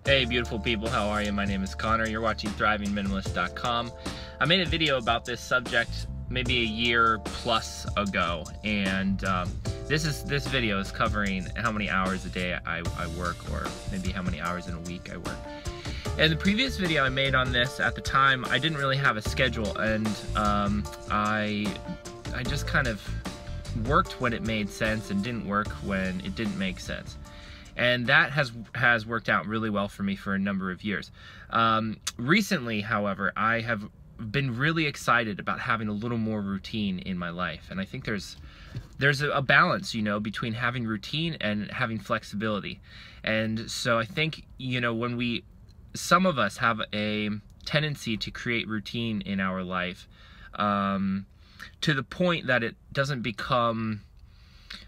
Hey beautiful people, how are you? My name is Connor. You're watching ThrivingMinimalist.com. I made a video about this subject maybe a year plus ago, and this video is covering how many hours a day I work, or maybe how many hours in a week I work. And the previous video I made on this, at the time, I didn't really have a schedule, and I just kind of worked when it made sense and didn't work when it didn't make sense. And that has worked out really well for me for a number of years. Recently, however, I have been really excited about having a little more routine in my life. And I think there's a balance, you know, between having routine and having flexibility. And so I think, you know, when some of us have a tendency to create routine in our life to the point that it doesn't become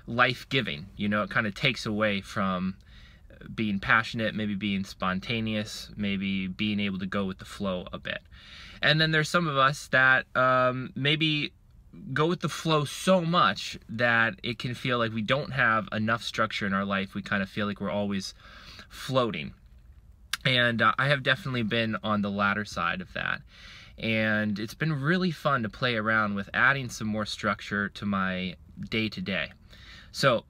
life-giving, you know, it kind of takes away from being passionate, maybe being spontaneous, maybe being able to go with the flow a bit. And then there's some of us that maybe go with the flow so much that it can feel like we don't have enough structure in our life. We kind of feel like we're always floating. And I have definitely been on the latter side of that. And it's been really fun to play around with adding some more structure to my day-to-day. So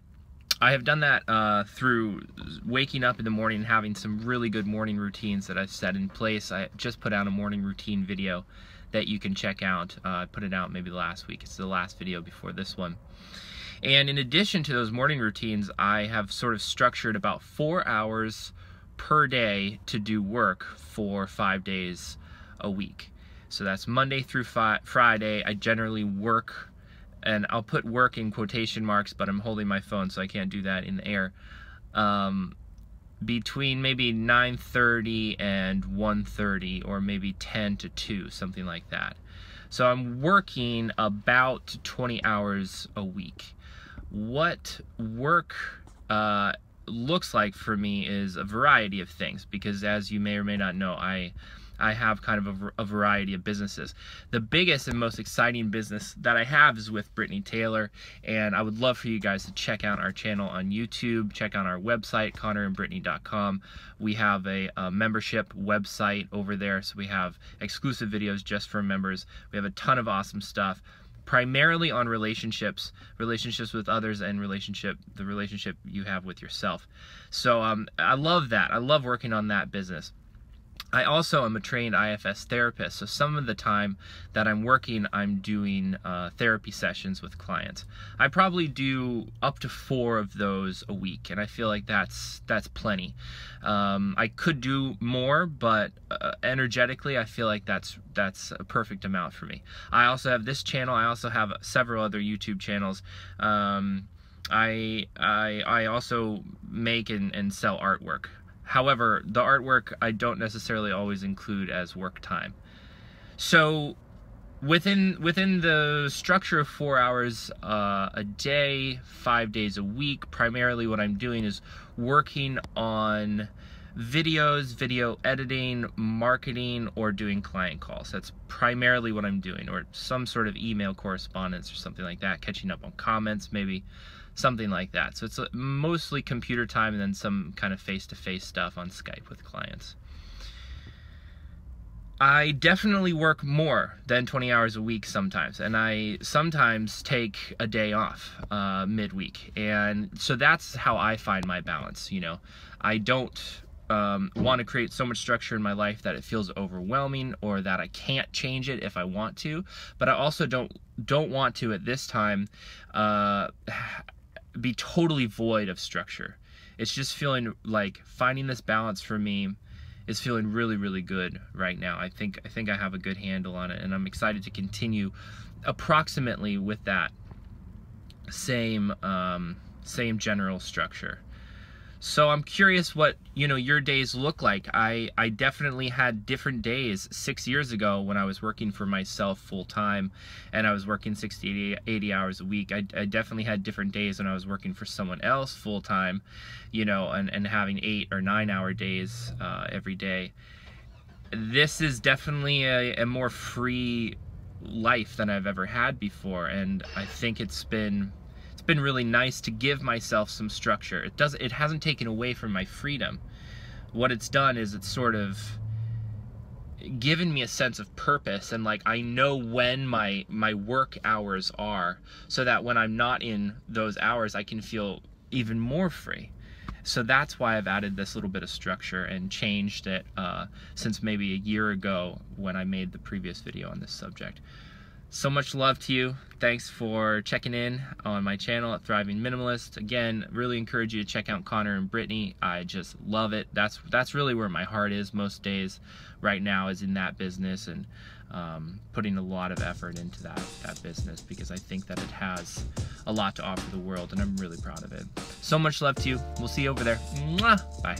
I have done that through waking up in the morning and having some really good morning routines that I've set in place. I just put out a morning routine video that you can check out. I put it out maybe last week. It's the last video before this one. And in addition to those morning routines, I have sort of structured about 4 hours per day to do work for 5 days a week. So that's Monday through Friday. I generally work, and I'll put work in quotation marks, but I'm holding my phone so I can't do that in the air, between maybe 9:30 and 1:30, or maybe 10 to 2, something like that. So I'm working about 20 hours a week. What work looks like for me is a variety of things, because as you may or may not know, I have kind of a variety of businesses. The biggest and most exciting business that I have is with Brittany Taylor, and I would love for you guys to check out our channel on YouTube, check out our website, ConorandBrittany.com. We have a membership website over there, so we have exclusive videos just for members. We have a ton of awesome stuff, primarily on relationships with others, and the relationship you have with yourself. So I love that. I love working on that business. I also am a trained IFS therapist, so some of the time that I'm working, I'm doing therapy sessions with clients. I probably do up to 4 of those a week, and I feel like that's plenty. I could do more, but energetically, I feel like that's a perfect amount for me. I also have this channel. I also have several other YouTube channels. I also make and sell artwork. However, the artwork I don't necessarily always include as work time. So within the structure of 4 hours a day, 5 days a week, primarily what I'm doing is working on videos, video editing, marketing, or doing client calls. That's primarily what I'm doing, or some sort of email correspondence or something like that, catching up on comments, maybe something like that. So it's mostly computer time, and then some kind of face-to-face stuff on Skype with clients. I definitely work more than 20 hours a week sometimes, and I sometimes take a day off midweek, and so that's how I find my balance. You know, I don't want to create so much structure in my life that it feels overwhelming, or that I can't change it if I want to, but I also don't want to at this time be totally void of structure. It's just feeling like finding this balance for me is feeling really, really good right now. I think I have a good handle on it, and I'm excited to continue approximately with that same general structure. So I'm curious what, you know, your days look like. I definitely had different days 6 years ago when I was working for myself full-time, and I was working 60, 80 hours a week. I definitely had different days when I was working for someone else full-time, you know, and having 8 or 9 hour days every day. This is definitely a more free life than I've ever had before, and I think it's been really nice to give myself some structure. It hasn't taken away from my freedom, what it's done is it's sort of given me a sense of purpose, and like I know when my work hours are, so that when I'm not in those hours I can feel even more free. So that's why I've added this little bit of structure and changed it since maybe a year ago when I made the previous video on this subject. So much love to you. Thanks for checking in on my channel at Thriving Minimalist. Again, really encourage you to check out Conor and Brittany. I just love it. That's really where my heart is most days right now, is in that business, and putting a lot of effort into that business, because I think that it has a lot to offer the world, and I'm really proud of it. So much love to you. We'll see you over there. Mwah! Bye.